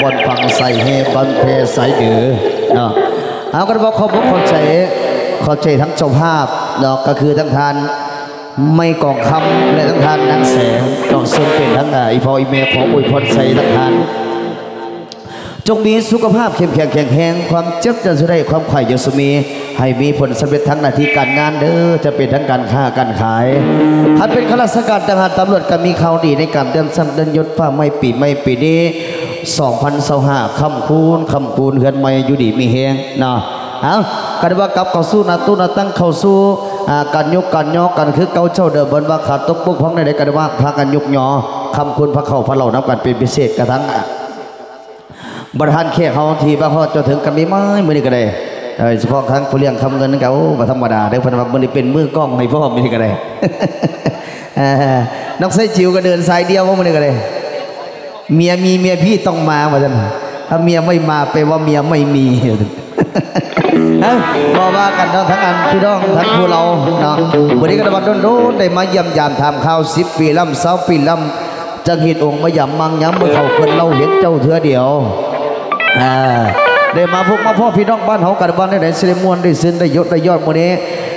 บนฟังใส่เฮบันเพใส่เดือเนาะเอาก็บอกเขาบอกเขาใจทั้งเจ้าภาพเนาะก็คือทั้งทานไม่กองคำและทั้งทานนังแสงต้องซึ่งเป็นทั้งอีพออีเมลของอุยพรใส่ทั้งทานจงมีสุขภาพเข้มแข็งแข็งแรงความเจ็บจะสุดได้ความไข่ยศมีให้มีผลสำเร็จทั้งหน้าที่การงานเด้อจะเป็นทั้งการค้าการขายถ้าเป็นข้าราชการทหารตำรวจก็มีข่าวดีในการเดินสั้นเดินยศฟ้าไม่ปีนี้2025คำคูณเฮือนไม่อยู่ดีมีแหงเนาะเอากันว่ากับเข้าสู้นาตู้นาตั้งเข้าสู้การยกการย่อกันคือเก่าเจ้าเดิมบนว่าขาดตกบกพร่องในกันว่าพากันยกย่อคำคุณพระเข้าพระเหล่านับกันเป็นพิเศษกระทั่งบริหารแค่เขาทีบางเขาจะถึงกันไม่เมื่อนี้ก็ได้เฉพาะครั้งผู้เลี้ยงคำเงินเขาธรรมดาได้พันวันมื่อนี้เป็นมือกล้องให้พ่อไม่ได้ก็ได้นักไส้จิ๋วก็เดินสายเดียวว่ามื่อนี้ก็ได้เมียมีเมียพี่ต้องมาเหมือนกันถ้าเมียไม่มาแปลว่าเมียไม่มีบอกว่ากันทั้งอันพี่น้องทั้งผู้เราเนาะวันนี้ก็ได้มาโดนได้มาเยี่ยมยามทำข้าว10 ปีล่ำ20 ปีล่ำจังหินองค์มาหย่ำมังย้ำเมื่อเขาเกินเราเห็นเจ้าเถื่อเดียวได้มาพบมาพ่อพี่น้องบ้านเขากันบ้านได้เสด็จมวลได้ซึ้งได้ยศได้ยอดวันนี้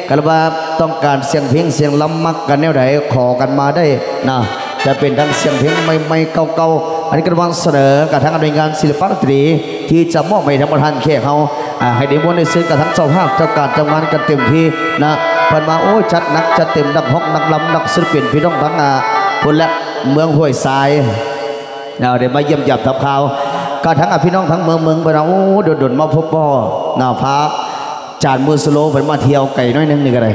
กันว่าต้องการเสียงเพลงเสียงล้ำมักกันแนวไหนขอกันมาได้นะจะเป็นทั้งเสียงเพลงไม่เก่าๆอันนี้กำลังเสนอกับทางหน่วยงานศิลปะดนตรีที่จะมอบให้ธรรมทานแขกเขาให้ได้มวลได้ซึ้งกับทั้งเจ้าภาพเจ้าการจังหวัดกันเต็มที่นะเพิ่นมาโอ้จัดนักจัดเต็มนักฮอกนักลำนักศิลปินพี่น้องทั้งคนและเมืองห้วยทรายเดี๋ยวมาเยี่ยมหยับทับข่าวก็ทั้งพี่น้องทั้งเมืองไปเราโดดมาพบพ่อหน้าพระจานมือสโลเป็นมาเที่ยวไก่น้อยนึงนี่ก็ได้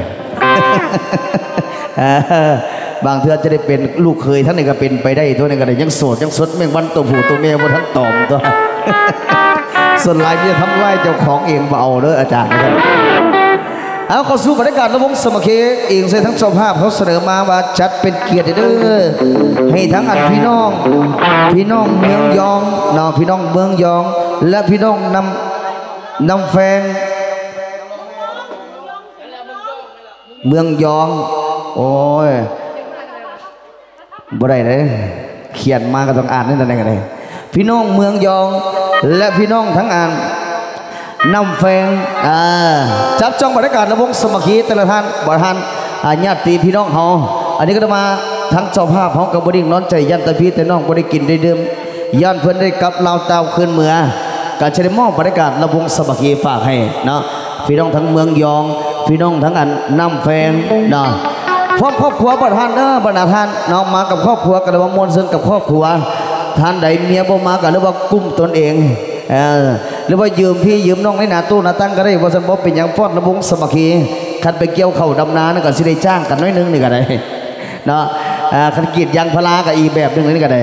บางเทือจะได้เป็นลูกเคยท่านนี่ก็เป็นไปได้ตัวนี้ก็ได้ยังโสดยังสดเมื่อวันตัวผู้ตัวเมียบนทั้งตอมตัวส่วนลายจะทำไล่เจ้าของเองมาเอาเด้ออาจารย์นะครับเอาเข้าสู่บรรยากาศระวงสมัครเองใส่ทั้งเจ้าภาพเขาเสนอมาว่าจัดเป็นเกียรติเด้อให้ทั้งอันพี่น้องเมืองยองเนาะพี่น้องเมืองยองและพี่น้องนำแฟนเมืองยองโอ้ยบ่ได้เลยเขียนมาก็ต้องอ่านนี่นั่นเองกันเลยพี่น้องเมืองยองและพี่น้องทั้งอ่านนำแฟงจับจ้องบรรยากาศระวงสมัครแต่ละท่านบริหารญาติพี่น้องเขาอันนี้ก็จะมาทั้งเจ้าภาพเขากับบริงนอนใจยันตะพี่แต่น้องบริกินได้ดื่มยันเพื่อนได้กับเราเตาขึ้นเมือการเฉลิมมอบบรรยากาศระวงสมัครฝากให้เนาะพี่น้องทั้งเมืองยองพี่น้องทั้งอันนำแฟงเนาะครอบครัวประธานบรรดาท่านน้องมากับครอบครัวกันว่ามวลซึ่งกับครอบครัวท่านใดเมียบ่มากันหรือว่ากุ้มตนเองหรือว่ายืมพี่ยืมน้องในหน้าตู้หน้าตั้งก็ได้ว่าสันบอกเป็นอย่างฟอดระวงสมัครคันไปเกี่ยวเข่าดำนานั่นก็สิได้จ้างกันน้อยนึงนี่ก็ได้เนาะคันกีดยางพลากับอีแบบนึงนี่ก็ได้